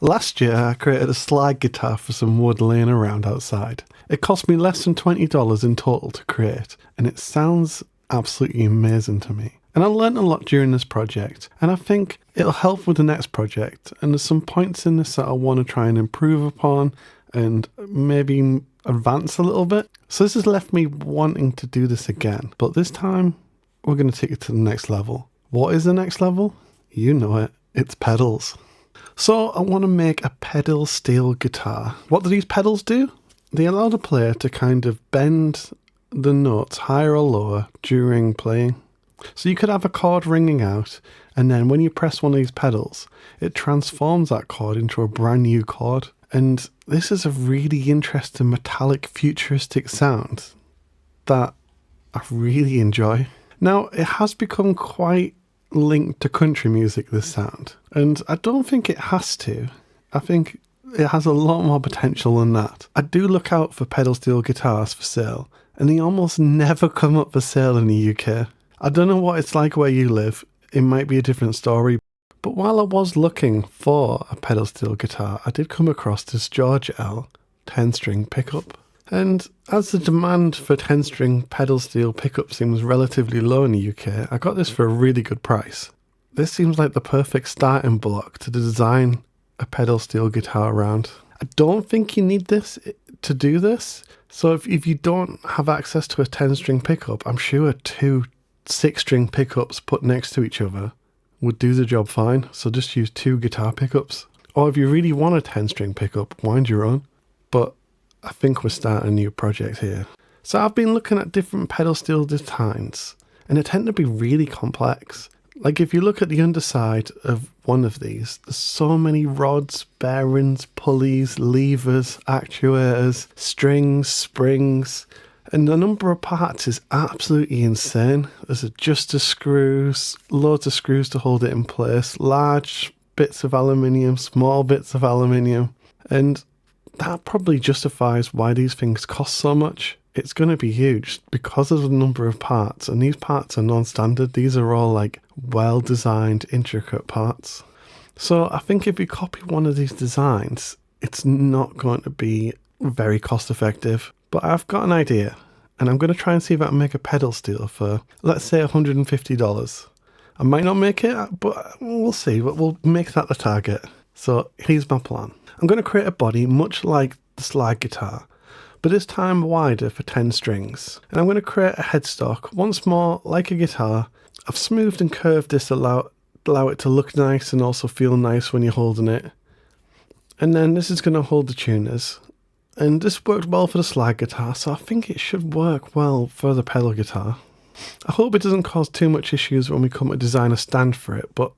Last year I created a slide guitar for some wood laying around outside. It cost me less than $20 in total to create, and it sounds absolutely amazing to me. And I learned a lot during this project, and I think it'll help with the next project, and there's some points in this that I want to try and improve upon and maybe advance a little bit. So this has left me wanting to do this again, but this time we're going to take it to the next level. What is the next level? You know it. It's pedals. So I want to make a pedal steel guitar. What do these pedals do? They allow the player to kind of bend the notes higher or lower during playing. So you could have a chord ringing out, and then when you press one of these pedals, it transforms that chord into a brand new chord. And this is a really interesting metallic futuristic sound that I really enjoy. Now, it has become quite linked to country music, this sound, and I don't think it has to. I think it has a lot more potential than that. I do look out for pedal steel guitars for sale, and they almost never come up for sale in the UK. I don't know what it's like where you live. It might be a different story. But while I was looking for a pedal steel guitar, I did come across this George L 10-string pickup. And as the demand for 10-string pedal steel pickup seems relatively low in the UK, I got this for a really good price. This seems like the perfect starting block to design a pedal steel guitar around. I don't think you need this to do this. So if you don't have access to a 10-string pickup, I'm sure 2 6-string pickups put next to each other would do the job fine. So just use 2 guitar pickups. Or if you really want a 10-string pickup, wind your own. But I think we're starting a new project here. So I've been looking at different pedal steel designs, and they tend to be really complex. Like if you look at the underside of one of these, there's so many rods, bearings, pulleys, levers, actuators, strings, springs, and the number of parts is absolutely insane. There's adjuster screws, loads of screws to hold it in place, large bits of aluminium, small bits of aluminium, and that probably justifies why these things cost so much. It's going to be huge because of the number of parts, and these parts are non-standard. These are all like well-designed, intricate parts. So I think if you copy one of these designs, it's not going to be very cost-effective. But I've got an idea, and I'm going to try and see if I can make a pedal steel for, let's say, $150. I might not make it, but we'll see. But we'll make that the target. So here's my plan. I'm going to create a body much like the slide guitar, but this time wider for 10 strings. And I'm going to create a headstock, once more like a guitar. I've smoothed and curved this to allow it to look nice and also feel nice when you're holding it. And then this is going to hold the tuners. And this worked well for the slide guitar, so I think it should work well for the pedal guitar. I hope it doesn't cause too much issues when we come to design a stand for it, but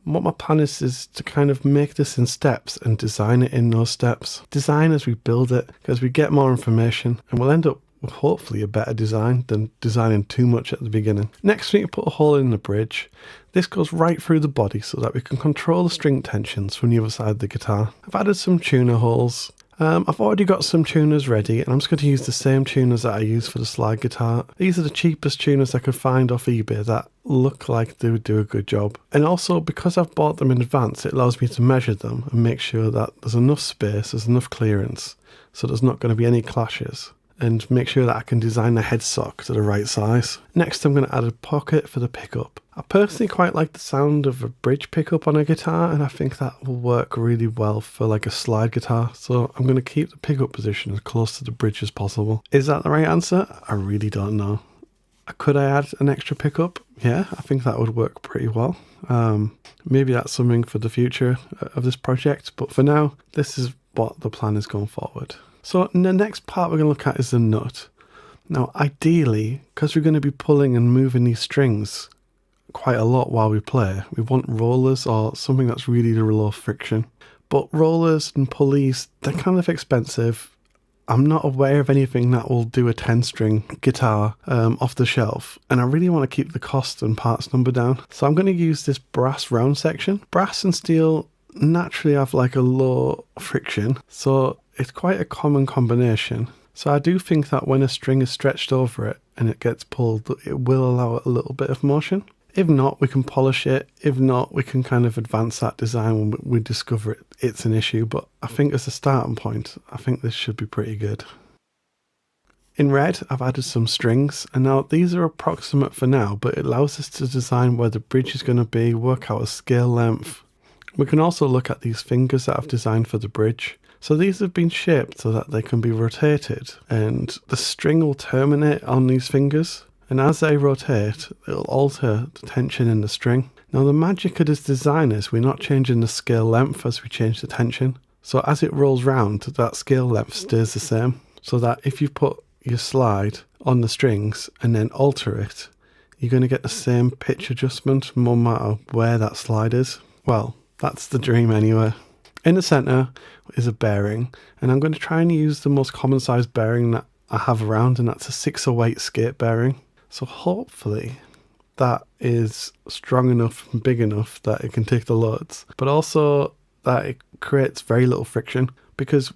what my plan is to kind of make this in steps and design it in those steps. Design as we build it, because we get more information and we'll end up with hopefully a better design than designing too much at the beginning. Next we need to put a hole in the bridge. This goes right through the body so that we can control the string tensions from the other side of the guitar. I've added some tuner holes. I've already got some tuners ready, and I'm just going to use the same tuners that I use for the slide guitar. These are the cheapest tuners I could find off eBay that look like they would do a good job. And also, because I've bought them in advance, it allows me to measure them and make sure that there's enough space, there's enough clearance, so there's not going to be any clashes. And make sure that I can design the headstock to the right size. Next, I'm going to add a pocket for the pickup. I personally quite like the sound of a bridge pickup on a guitar, and I think that will work really well for like a slide guitar. So I'm going to keep the pickup position as close to the bridge as possible. Is that the right answer? I really don't know. Could I add an extra pickup? Yeah, I think that would work pretty well. Maybe that's something for the future of this project, but for now, this is what the plan is going forward. So the next part we're going to look at is the nut. Now ideally, because we're going to be pulling and moving these strings quite a lot while we play, we want rollers or something that's really low friction. But rollers and pulleys, they're kind of expensive. I'm not aware of anything that will do a 10-string guitar off the shelf, and I really want to keep the cost and parts number down. So I'm going to use this brass round section. Brass and steel naturally have like a low friction, so it's quite a common combination. So I do think that when a string is stretched over it and it gets pulled, it will allow a little bit of motion. If not, we can polish it. If not, we can kind of advance that design when we discover it's an issue. But I think as a starting point, I think this should be pretty good. In red, I've added some strings, and now these are approximate for now, but it allows us to design where the bridge is going to be, work out a scale length. We can also look at these fingers that I've designed for the bridge. So these have been shaped so that they can be rotated, and the string will terminate on these fingers, and as they rotate, it'll alter the tension in the string. Now the magic of this design is we're not changing the scale length as we change the tension. So as it rolls round, that scale length stays the same, so that if you put your slide on the strings and then alter it, you're going to get the same pitch adjustment no matter where that slide is. Well, that's the dream anyway. In the center is a bearing, and I'm going to try and use the most common size bearing that I have around, and that's a 608 skate bearing. So hopefully that is strong enough and big enough that it can take the loads, but also that it creates very little friction, because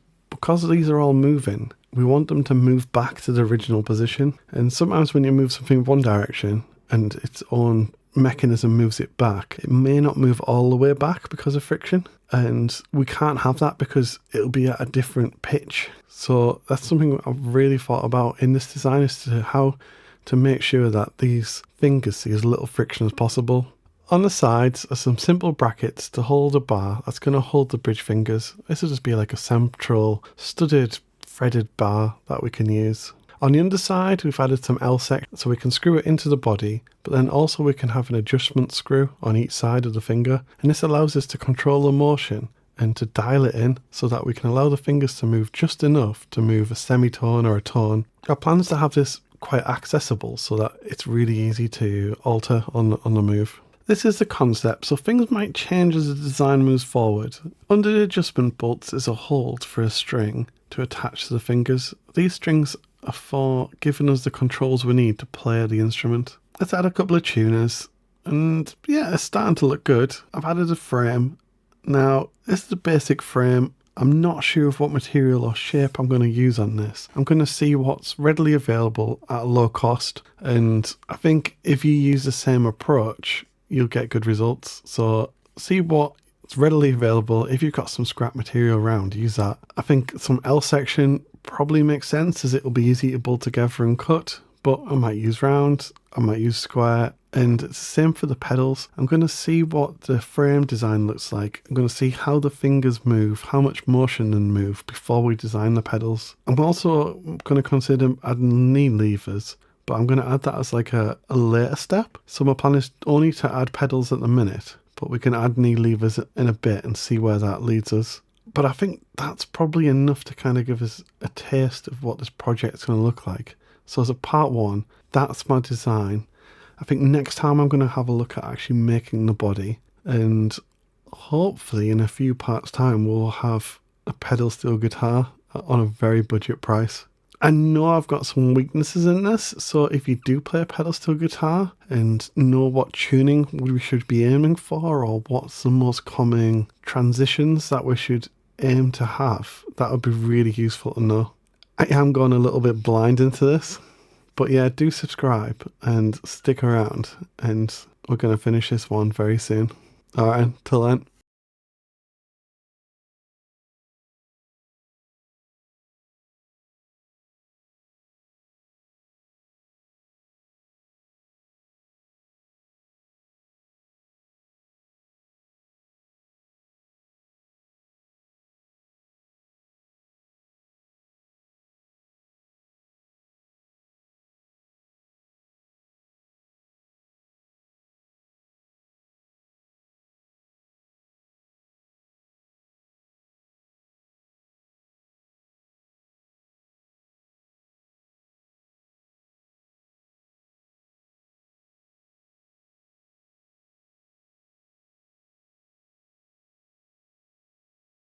these are all moving, we want them to move back to the original position. And sometimes when you move something one direction and its own mechanism moves it back, it may not move all the way back because of friction. And we can't have that because it'll be at a different pitch. So that's something I've really thought about in this design, is to how to make sure that these fingers see as little friction as possible. On the sides are some simple brackets to hold a bar that's going to hold the bridge fingers. This will just be like a central studded threaded bar that we can use. On the underside, we've added some L-sec so we can screw it into the body, but then also we can have an adjustment screw on each side of the finger, and this allows us to control the motion and to dial it in so that we can allow the fingers to move just enough to move a semitone or a tone. Our plan is to have this quite accessible so that it's really easy to alter on the move. This is the concept, so things might change as the design moves forward. Under the adjustment bolts is a hold for a string to attach to the fingers. These strings are for giving us the controls we need to play the instrument. Let's add a couple of tuners, and yeah, it's starting to look good. I've added a frame. Now, this is the basic frame. I'm not sure of what material or shape I'm going to use on this. I'm going to see what's readily available at a low cost, and I think if you use the same approach, you'll get good results. So see what's readily available. If you've got some scrap material around, use that. I think some L section probably makes sense as it will be easy to bolt together and cut, but I might use round, I might use square, and it's the same for the pedals. I'm going to see what the frame design looks like. I'm going to see how the fingers move, how much motion they move before we design the pedals. I'm also going to consider adding knee levers, but I'm going to add that as like a later step. So my plan is only to add pedals at the minute, but we can add knee levers in a bit and see where that leads us. But I think that's probably enough to kind of give us a taste of what this project's going to look like. So as a part one, that's my design. I think next time I'm going to have a look at actually making the body, and hopefully in a few parts time we'll have a pedal steel guitar on a very budget price. I know I've got some weaknesses in this, so if you do play a pedal steel guitar and know what tuning we should be aiming for, or what's the most common transitions that we should aim to have, that would be really useful to know. I am going a little bit blind into this, but yeah, do subscribe and stick around, and we're going to finish this one very soon. Alright, till then.